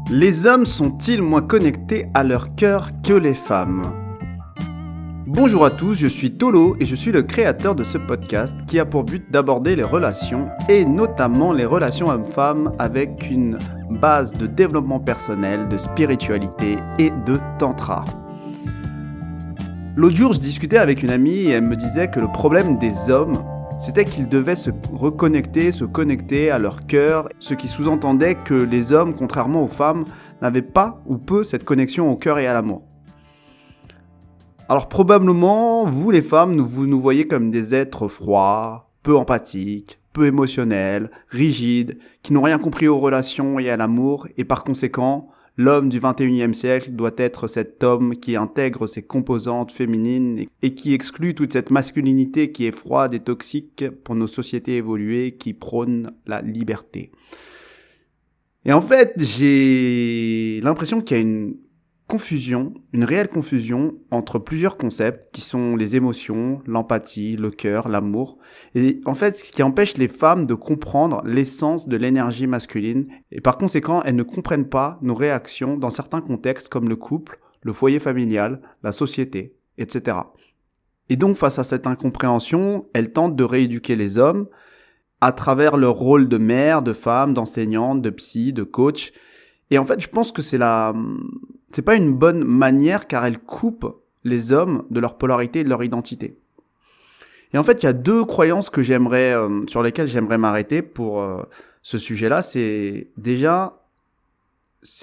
Les hommes sont-ils moins connectés à leur cœur que les femmes ? Bonjour à tous, je suis Tolo et je suis le créateur de ce podcast qui a pour but d'aborder les relations et notamment les relations hommes-femmes avec une base de développement personnel, de spiritualité et de tantra. L'autre jour, je discutais avec une amie et elle me disait que le problème des hommes, c'était qu'ils devaient se connecter à leur cœur, ce qui sous-entendait que les hommes, contrairement aux femmes, n'avaient pas ou peu cette connexion au cœur et à l'amour. Alors probablement, vous les femmes, vous nous voyez comme des êtres froids, peu empathiques, peu émotionnels, rigides, qui n'ont rien compris aux relations et à l'amour, et par conséquent, l'homme du 21e siècle doit être cet homme qui intègre ses composantes féminines et qui exclut toute cette masculinité qui est froide et toxique pour nos sociétés évoluées qui prônent la liberté. Et en fait, j'ai l'impression qu'il y a une réelle confusion entre plusieurs concepts qui sont les émotions, l'empathie, le cœur, l'amour. Et en fait, ce qui empêche les femmes de comprendre l'essence de l'énergie masculine. Et par conséquent, elles ne comprennent pas nos réactions dans certains contextes comme le couple, le foyer familial, la société, etc. Et donc, face à cette incompréhension, elles tentent de rééduquer les hommes à travers leur rôle de mère, de femme, d'enseignante, de psy, de coach. Et en fait, je pense que c'est pas une bonne manière car elle coupe les hommes de leur polarité et de leur identité. Et en fait, il y a deux croyances que sur lesquelles j'aimerais m'arrêter pour ce sujet-là. C'est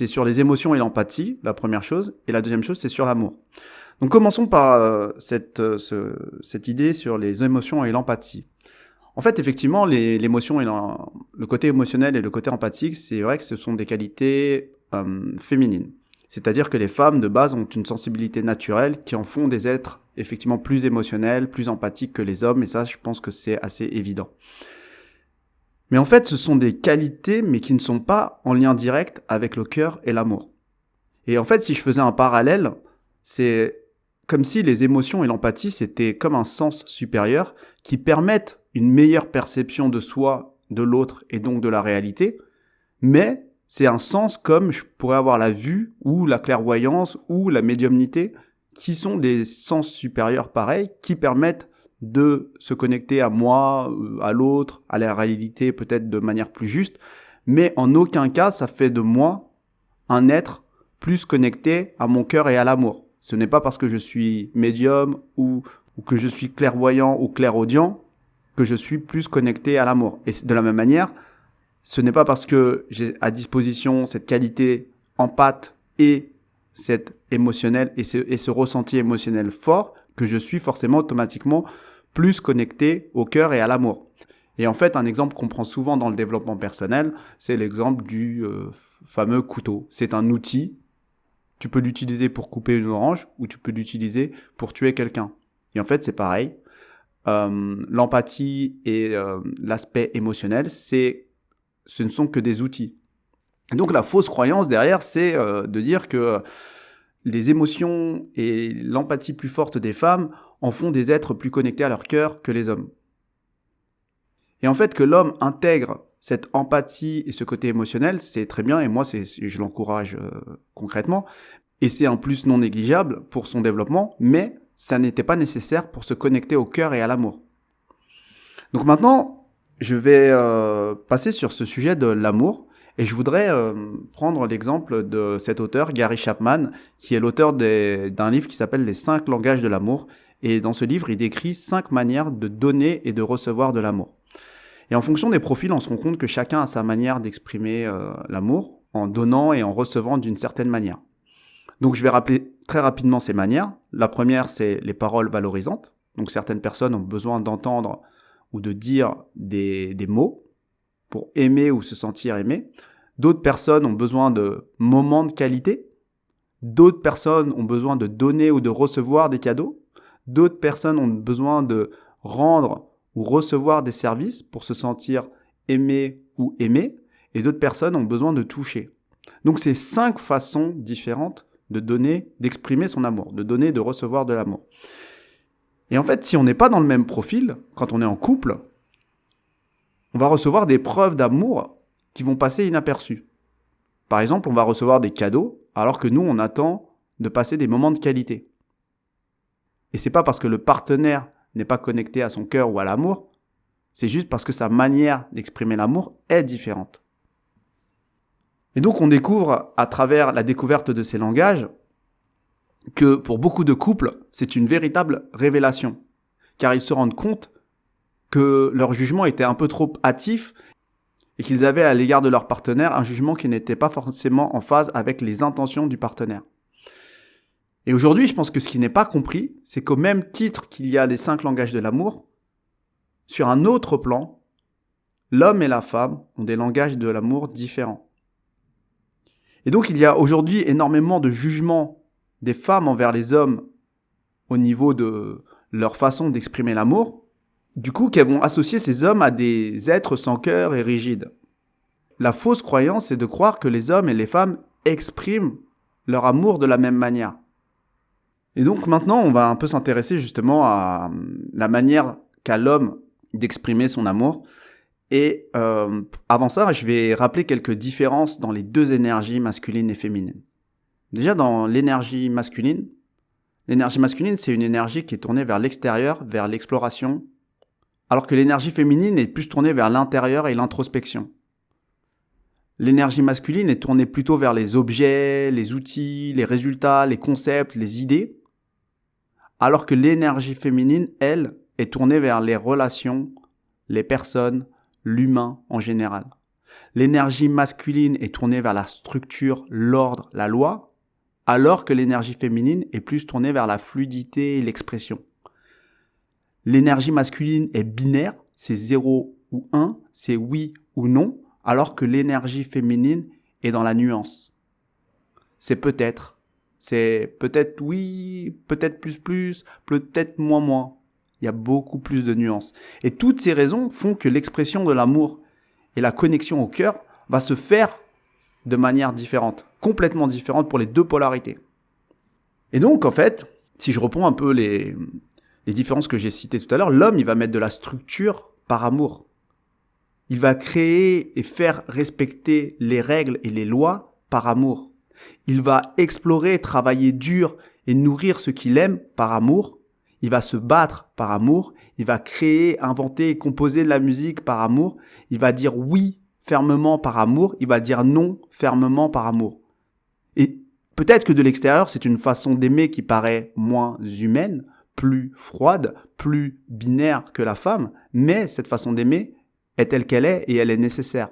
sur les émotions et l'empathie, la première chose, et la deuxième chose, c'est sur l'amour. Donc commençons par cette idée sur les émotions et l'empathie. En fait, effectivement, l'émotion et le côté émotionnel et le côté empathique, c'est vrai que ce sont des qualités féminines. C'est-à-dire que les femmes, de base, ont une sensibilité naturelle qui en font des êtres effectivement plus émotionnels, plus empathiques que les hommes, et ça, je pense que c'est assez évident. Mais en fait, ce sont des qualités, mais qui ne sont pas en lien direct avec le cœur et l'amour. Et en fait, si je faisais un parallèle, c'est comme si les émotions et l'empathie, c'était comme un sens supérieur qui permettent une meilleure perception de soi, de l'autre et donc de la réalité, mais c'est un sens comme je pourrais avoir la vue ou la clairvoyance ou la médiumnité qui sont des sens supérieurs pareils qui permettent de se connecter à moi, à l'autre, à la réalité peut-être de manière plus juste, mais en aucun cas ça fait de moi un être plus connecté à mon cœur et à l'amour. Ce n'est pas parce que je suis médium ou que je suis clairvoyant ou clairaudient que je suis plus connecté à l'amour. Et de la même manière, ce n'est pas parce que j'ai à disposition cette qualité empathe et cette émotionnelle et ce ressenti émotionnel fort que je suis forcément automatiquement plus connecté au cœur et à l'amour. Et en fait, un exemple qu'on prend souvent dans le développement personnel, c'est l'exemple du fameux couteau. C'est un outil. Tu peux l'utiliser pour couper une orange ou tu peux l'utiliser pour tuer quelqu'un. Et en fait, c'est pareil. L'empathie et l'aspect émotionnel, ce ne sont que des outils. Donc la fausse croyance derrière, c'est de dire que les émotions et l'empathie plus forte des femmes en font des êtres plus connectés à leur cœur que les hommes. Et en fait, que l'homme intègre cette empathie et ce côté émotionnel, c'est très bien, et moi, je l'encourage concrètement, et c'est un plus non négligeable pour son développement, mais ça n'était pas nécessaire pour se connecter au cœur et à l'amour. Donc maintenant, je vais passer sur ce sujet de l'amour, et je voudrais prendre l'exemple de cet auteur, Gary Chapman, qui est l'auteur d'un livre qui s'appelle « Les 5 langages de l'amour », et dans ce livre, il décrit 5 manières de donner et de recevoir de l'amour. Et en fonction des profils, on se rend compte que chacun a sa manière d'exprimer l'amour, en donnant et en recevant d'une certaine manière. Donc je vais rappeler très rapidement ces manières. La première, c'est les paroles valorisantes. Donc certaines personnes ont besoin d'entendre ou de dire des mots pour aimer ou se sentir aimé. D'autres personnes ont besoin de moments de qualité. D'autres personnes ont besoin de donner ou de recevoir des cadeaux. D'autres personnes ont besoin de rendre ou recevoir des services pour se sentir aimé ou aimé. Et d'autres personnes ont besoin de toucher. Donc c'est 5 façons différentes de donner, d'exprimer son amour, de donner, de recevoir de l'amour. Et en fait, si on n'est pas dans le même profil, quand on est en couple, on va recevoir des preuves d'amour qui vont passer inaperçues. Par exemple, on va recevoir des cadeaux alors que nous, on attend de passer des moments de qualité. Et c'est pas parce que le partenaire n'est pas connecté à son cœur ou à l'amour, c'est juste parce que sa manière d'exprimer l'amour est différente. Et donc, on découvre à travers la découverte de ces langages que pour beaucoup de couples, c'est une véritable révélation, car ils se rendent compte que leur jugement était un peu trop hâtif et qu'ils avaient à l'égard de leur partenaire un jugement qui n'était pas forcément en phase avec les intentions du partenaire. Et aujourd'hui, je pense que ce qui n'est pas compris, c'est qu'au même titre qu'il y a les 5 langages de l'amour, sur un autre plan, l'homme et la femme ont des langages de l'amour différents. Et donc, il y a aujourd'hui énormément de jugements des femmes envers les hommes au niveau de leur façon d'exprimer l'amour, du coup qu'elles vont associer ces hommes à des êtres sans cœur et rigides. La fausse croyance est de croire que les hommes et les femmes expriment leur amour de la même manière. Et donc maintenant, on va un peu s'intéresser justement à la manière qu'a l'homme d'exprimer son amour. Et avant ça, je vais rappeler quelques différences dans les 2 énergies masculines et féminines. Déjà, dans l'énergie masculine, c'est une énergie qui est tournée vers l'extérieur, vers l'exploration, alors que l'énergie féminine est plus tournée vers l'intérieur et l'introspection. L'énergie masculine est tournée plutôt vers les objets, les outils, les résultats, les concepts, les idées, alors que l'énergie féminine, elle, est tournée vers les relations, les personnes, l'humain en général. L'énergie masculine est tournée vers la structure, l'ordre, la loi, alors que l'énergie féminine est plus tournée vers la fluidité et l'expression. L'énergie masculine est binaire, c'est 0 ou 1, c'est oui ou non, alors que l'énergie féminine est dans la nuance. C'est peut-être oui, peut-être plus, peut-être moins. Il y a beaucoup plus de nuances. Et toutes ces raisons font que l'expression de l'amour et la connexion au cœur va se faire de manière différente, complètement différente pour les 2 polarités. Et donc, en fait, si je reprends un peu les différences que j'ai citées tout à l'heure, l'homme, il va mettre de la structure par amour. Il va créer et faire respecter les règles et les lois par amour. Il va explorer, travailler dur et nourrir ce qu'il aime par amour. Il va se battre par amour. Il va créer, inventer et composer de la musique par amour. Il va dire oui fermement par amour. Il va dire non fermement par amour. Et peut-être que de l'extérieur, c'est une façon d'aimer qui paraît moins humaine, plus froide, plus binaire que la femme, mais cette façon d'aimer est telle qu'elle est et elle est nécessaire.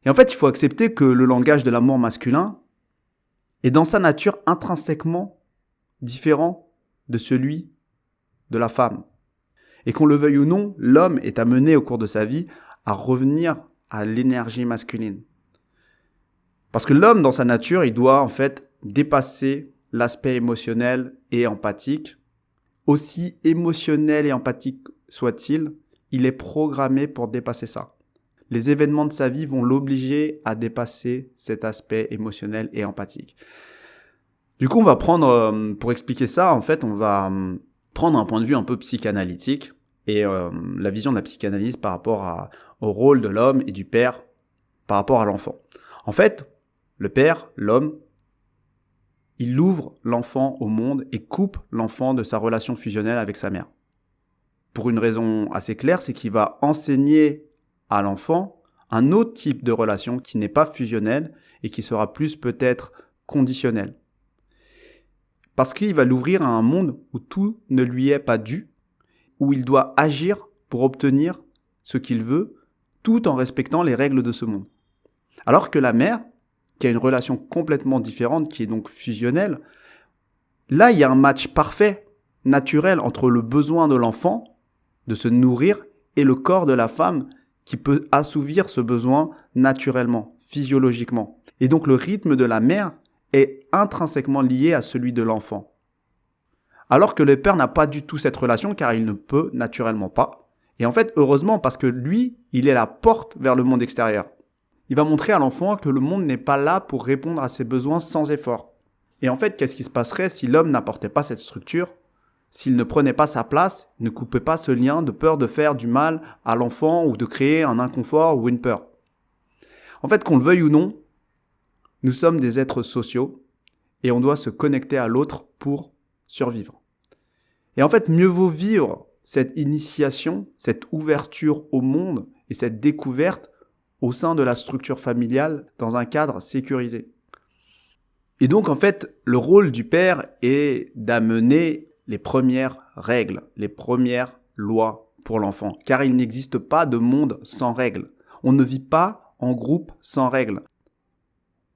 Et en fait, il faut accepter que le langage de l'amour masculin est dans sa nature intrinsèquement différent de celui de la femme. Et qu'on le veuille ou non, l'homme est amené au cours de sa vie à revenir à l'énergie masculine. Parce que l'homme, dans sa nature, il doit en fait dépasser l'aspect émotionnel et empathique. Aussi émotionnel et empathique soit-il, il est programmé pour dépasser ça. Les événements de sa vie vont l'obliger à dépasser cet aspect émotionnel et empathique. Du coup, on va prendre, pour expliquer ça, en fait, on va prendre un point de vue un peu psychanalytique et la vision de la psychanalyse par rapport au rôle de l'homme et du père par rapport à l'enfant. En fait, le père, l'homme, il ouvre l'enfant au monde et coupe l'enfant de sa relation fusionnelle avec sa mère. Pour une raison assez claire, c'est qu'il va enseigner à l'enfant un autre type de relation qui n'est pas fusionnelle et qui sera plus peut-être conditionnelle. Parce qu'il va l'ouvrir à un monde où tout ne lui est pas dû, où il doit agir pour obtenir ce qu'il veut, tout en respectant les règles de ce monde. Alors que la mère, qui a une relation complètement différente, qui est donc fusionnelle, là, il y a un match parfait, naturel, entre le besoin de l'enfant de se nourrir et le corps de la femme qui peut assouvir ce besoin naturellement, physiologiquement. Et donc le rythme de la mère est intrinsèquement lié à celui de l'enfant. Alors que le père n'a pas du tout cette relation car il ne peut naturellement pas. Et en fait, heureusement, parce que lui, il est la porte vers le monde extérieur. Il va montrer à l'enfant que le monde n'est pas là pour répondre à ses besoins sans effort. Et en fait, qu'est-ce qui se passerait si l'homme n'apportait pas cette structure ? S'il ne prenait pas sa place, ne coupait pas ce lien de peur de faire du mal à l'enfant ou de créer un inconfort ou une peur. En fait, qu'on le veuille ou non, nous sommes des êtres sociaux et on doit se connecter à l'autre pour survivre. Et en fait, mieux vaut vivre cette initiation, cette ouverture au monde et cette découverte au sein de la structure familiale dans un cadre sécurisé. Et donc, en fait, le rôle du père est d'amener les premières règles, les premières lois pour l'enfant, car il n'existe pas de monde sans règles. On ne vit pas en groupe sans règles.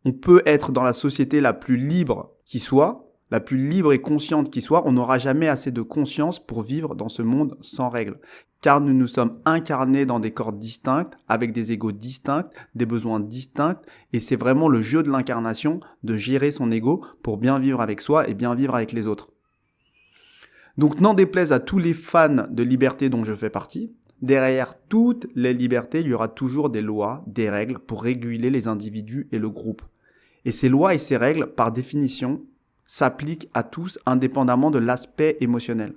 On peut être dans la société la plus libre qui soit, la plus libre et consciente qui soit, on n'aura jamais assez de conscience pour vivre dans ce monde sans règles. Car nous nous sommes incarnés dans des corps distincts, avec des égos distincts, des besoins distincts, et c'est vraiment le jeu de l'incarnation de gérer son ego pour bien vivre avec soi et bien vivre avec les autres. Donc n'en déplaise à tous les fans de liberté dont je fais partie, derrière toutes les libertés, il y aura toujours des lois, des règles pour réguler les individus et le groupe. Et ces lois et ces règles, par définition, s'appliquent à tous indépendamment de l'aspect émotionnel.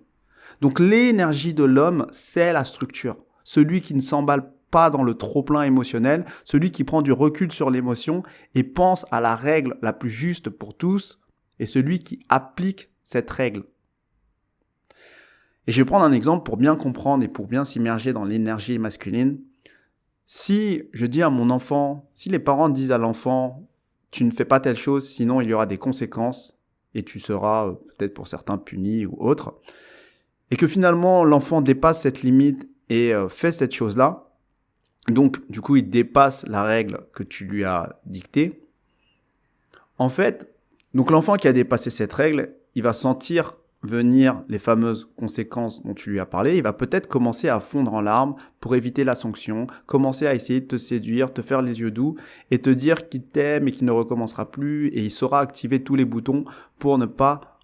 Donc l'énergie de l'homme, c'est la structure. Celui qui ne s'emballe pas dans le trop-plein émotionnel, celui qui prend du recul sur l'émotion et pense à la règle la plus juste pour tous, est celui qui applique cette règle. Et je vais prendre un exemple pour bien comprendre et pour bien s'immerger dans l'énergie masculine. Si je dis à mon enfant, si les parents disent à l'enfant, tu ne fais pas telle chose, sinon il y aura des conséquences et tu seras peut-être pour certains puni ou autre, et que finalement l'enfant dépasse cette limite et fait cette chose-là, donc du coup il dépasse la règle que tu lui as dictée, en fait, donc l'enfant qui a dépassé cette règle, il va sentir venir les fameuses conséquences dont tu lui as parlé, il va peut-être commencer à fondre en larmes pour éviter la sanction, commencer à essayer de te séduire, te faire les yeux doux et te dire qu'il t'aime et qu'il ne recommencera plus et il saura activer tous les boutons pour ne pas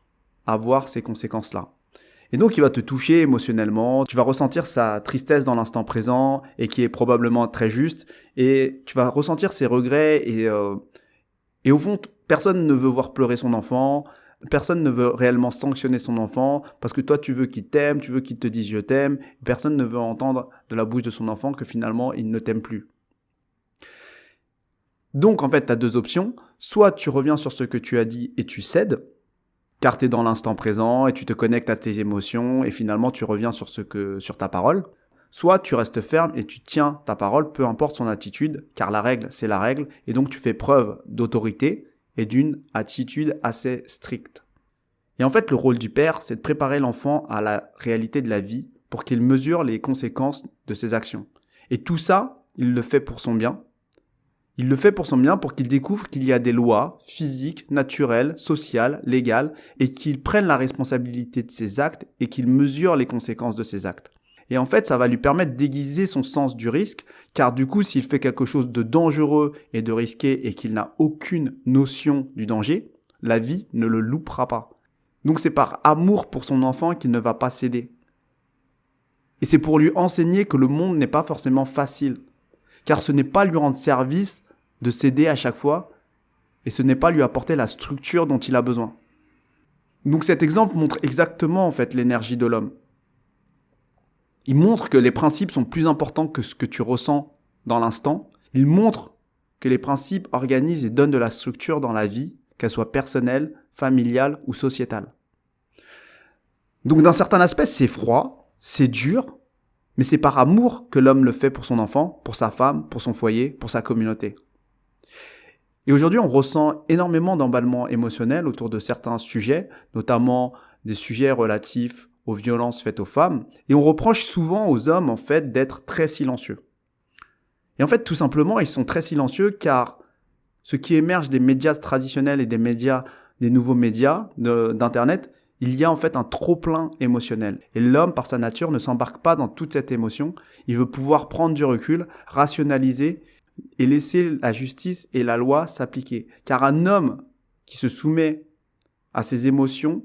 avoir ces conséquences-là. Et donc il va te toucher émotionnellement, tu vas ressentir sa tristesse dans l'instant présent et qui est probablement très juste et tu vas ressentir ses regrets et au fond personne ne veut voir pleurer son enfant. Personne ne veut réellement sanctionner son enfant parce que toi, tu veux qu'il t'aime, tu veux qu'il te dise « je t'aime ». Personne ne veut entendre de la bouche de son enfant que finalement, il ne t'aime plus. Donc, en fait, tu as deux options. Soit tu reviens sur ce que tu as dit et tu cèdes, car tu es dans l'instant présent et tu te connectes à tes émotions et finalement, tu reviens sur ta parole. Soit tu restes ferme et tu tiens ta parole, peu importe son attitude, car la règle, c'est la règle. Et donc, tu fais preuve d'autorité et d'une attitude assez stricte. Et en fait, le rôle du père, c'est de préparer l'enfant à la réalité de la vie pour qu'il mesure les conséquences de ses actions. Et tout ça, il le fait pour son bien. Il le fait pour son bien pour qu'il découvre qu'il y a des lois physiques, naturelles, sociales, légales, et qu'il prenne la responsabilité de ses actes et qu'il mesure les conséquences de ses actes. Et en fait, ça va lui permettre d'aiguiser son sens du risque, car du coup, s'il fait quelque chose de dangereux et de risqué et qu'il n'a aucune notion du danger, la vie ne le loupera pas. Donc c'est par amour pour son enfant qu'il ne va pas céder. Et c'est pour lui enseigner que le monde n'est pas forcément facile, car ce n'est pas lui rendre service de céder à chaque fois, et ce n'est pas lui apporter la structure dont il a besoin. Donc cet exemple montre exactement en fait l'énergie de l'homme. Il montre que les principes sont plus importants que ce que tu ressens dans l'instant. Il montre que les principes organisent et donnent de la structure dans la vie, qu'elle soit personnelle, familiale ou sociétale. Donc d'un certain aspect, c'est froid, c'est dur, mais c'est par amour que l'homme le fait pour son enfant, pour sa femme, pour son foyer, pour sa communauté. Et aujourd'hui, on ressent énormément d'emballement émotionnel autour de certains sujets, notamment des sujets relatifs aux violences faites aux femmes, et on reproche souvent aux hommes en fait d'être très silencieux. Et en fait, tout simplement, ils sont très silencieux car ce qui émerge des médias traditionnels et des nouveaux médias d'internet, il y a en fait un trop-plein émotionnel. Et l'homme, par sa nature, ne s'embarque pas dans toute cette émotion. Il veut pouvoir prendre du recul, rationaliser et laisser la justice et la loi s'appliquer. Car un homme qui se soumet à ses émotions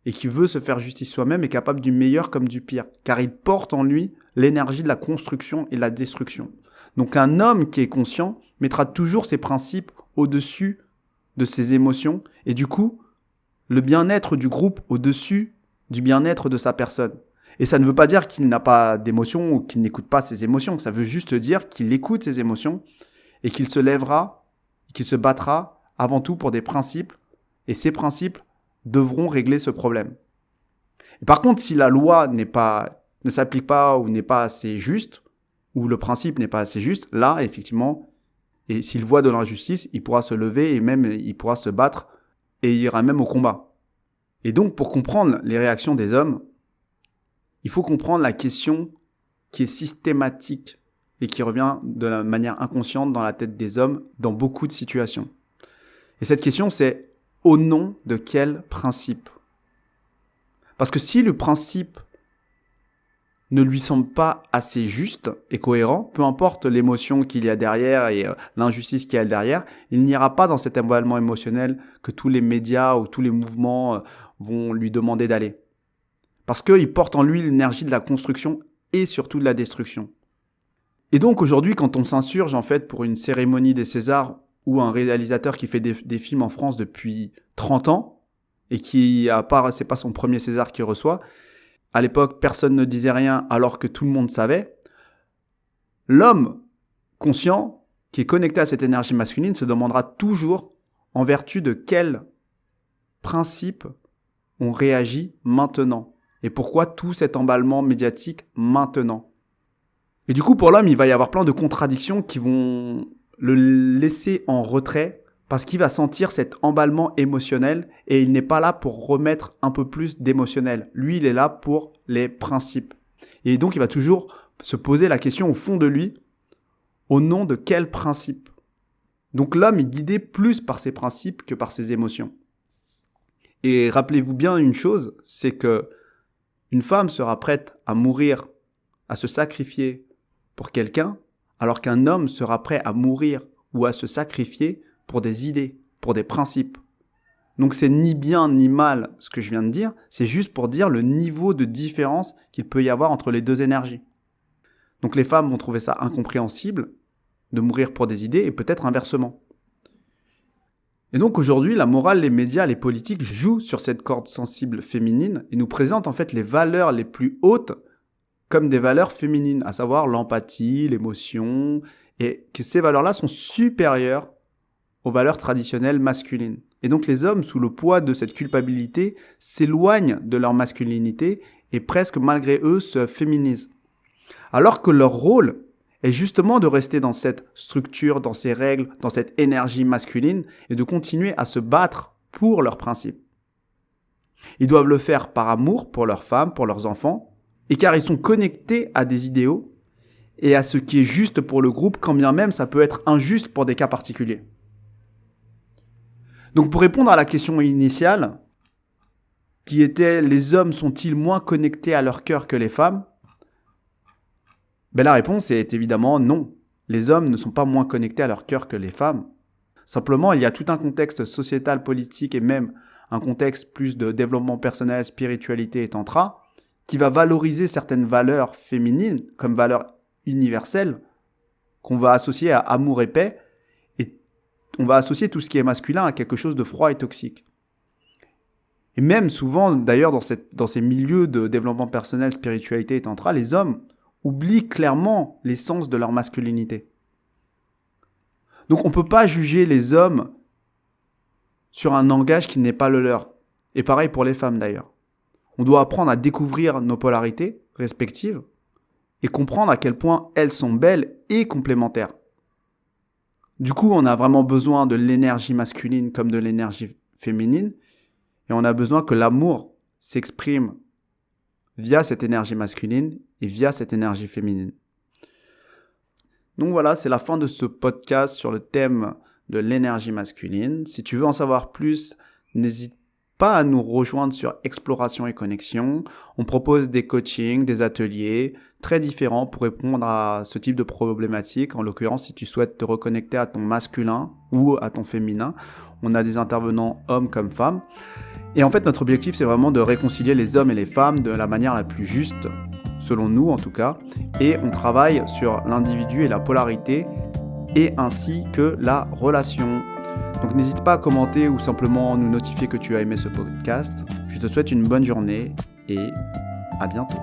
et qui veut se faire justice soi-même est capable du meilleur comme du pire, car il porte en lui l'énergie de la construction et de la destruction. Donc un homme qui est conscient mettra toujours ses principes au-dessus de ses émotions, et du coup, le bien-être du groupe au-dessus du bien-être de sa personne. Et ça ne veut pas dire qu'il n'a pas d'émotions ou qu'il n'écoute pas ses émotions, ça veut juste dire qu'il écoute ses émotions et qu'il se lèvera, qu'il se battra avant tout pour des principes, et ces principes devront régler ce problème. Et par contre, si la loi ne s'applique pas ou n'est pas assez juste, ou le principe n'est pas assez juste, là, effectivement, et s'il voit de l'injustice, il pourra se lever et même il pourra se battre et il ira même au combat. Et donc, pour comprendre les réactions des hommes, il faut comprendre la question qui est systématique et qui revient de la manière inconsciente dans la tête des hommes dans beaucoup de situations. Et cette question, c'est au nom de quel principe ? Parce que si le principe ne lui semble pas assez juste et cohérent, peu importe l'émotion qu'il y a derrière et l'injustice qu'il y a derrière, il n'ira pas dans cet emballement émotionnel que tous les médias ou tous les mouvements vont lui demander d'aller. Parce qu'il porte en lui l'énergie de la construction et surtout de la destruction. Et donc aujourd'hui, quand on s'insurge en fait pour une cérémonie des Césars ou un réalisateur qui fait des films en France depuis 30 ans et qui, c'est pas son premier César qu'il reçoit, à l'époque, personne ne disait rien alors que tout le monde savait. L'homme conscient, qui est connecté à cette énergie masculine, se demandera toujours en vertu de quel principe on réagit maintenant. Et pourquoi tout cet emballement médiatique maintenant. Et du coup, pour l'homme, il va y avoir plein de contradictions qui vont le laisser en retrait parce qu'il va sentir cet emballement émotionnel et il n'est pas là pour remettre un peu plus d'émotionnel. Lui, il est là pour les principes. Et donc, il va toujours se poser la question au fond de lui, au nom de quel principe ? Donc l'homme est guidé plus par ses principes que par ses émotions. Et rappelez-vous bien une chose, c'est que une femme sera prête à mourir, à se sacrifier pour quelqu'un, alors qu'un homme sera prêt à mourir ou à se sacrifier pour des idées, pour des principes. Donc c'est ni bien ni mal ce que je viens de dire, c'est juste pour dire le niveau de différence qu'il peut y avoir entre les deux énergies. Donc les femmes vont trouver ça incompréhensible de mourir pour des idées et peut-être inversement. Et donc aujourd'hui, la morale, les médias, les politiques jouent sur cette corde sensible féminine et nous présentent en fait les valeurs les plus hautes comme des valeurs féminines, à savoir l'empathie, l'émotion, et que ces valeurs-là sont supérieures aux valeurs traditionnelles masculines. Et donc les hommes, sous le poids de cette culpabilité, s'éloignent de leur masculinité et presque malgré eux se féminisent. Alors que leur rôle est justement de rester dans cette structure, dans ces règles, dans cette énergie masculine et de continuer à se battre pour leurs principes. Ils doivent le faire par amour pour leurs femmes, pour leurs enfants, et car ils sont connectés à des idéaux et à ce qui est juste pour le groupe, quand bien même ça peut être injuste pour des cas particuliers. Donc pour répondre à la question initiale, qui était « les hommes sont-ils moins connectés à leur cœur que les femmes ?» La réponse est évidemment non. Les hommes ne sont pas moins connectés à leur cœur que les femmes. Simplement, il y a tout un contexte sociétal, politique et même un contexte plus de développement personnel, spiritualité et tantra qui va valoriser certaines valeurs féminines comme valeurs universelles qu'on va associer à amour et paix et on va associer tout ce qui est masculin à quelque chose de froid et toxique. Et même souvent, d'ailleurs, dans ces milieux de développement personnel, spiritualité et tantra, les hommes oublient clairement l'essence de leur masculinité. Donc on ne peut pas juger les hommes sur un langage qui n'est pas le leur. Et pareil pour les femmes d'ailleurs. On doit apprendre à découvrir nos polarités respectives et comprendre à quel point elles sont belles et complémentaires. Du coup, on a vraiment besoin de l'énergie masculine comme de l'énergie féminine et on a besoin que l'amour s'exprime via cette énergie masculine et via cette énergie féminine. Donc voilà, c'est la fin de ce podcast sur le thème de l'énergie masculine. Si tu veux en savoir plus, n'hésite pas à nous rejoindre sur Exploration et Connexion. On propose des coachings, des ateliers très différents pour répondre à ce type de problématique. En l'occurrence, si tu souhaites te reconnecter à ton masculin ou à ton féminin, on a des intervenants hommes comme femmes. Et en fait, notre objectif, c'est vraiment de réconcilier les hommes et les femmes de la manière la plus juste, selon nous en tout cas, et on travaille sur l'individu et la polarité, et ainsi que la relation. Donc n'hésite pas à commenter ou simplement nous notifier que tu as aimé ce podcast. Je te souhaite une bonne journée et à bientôt.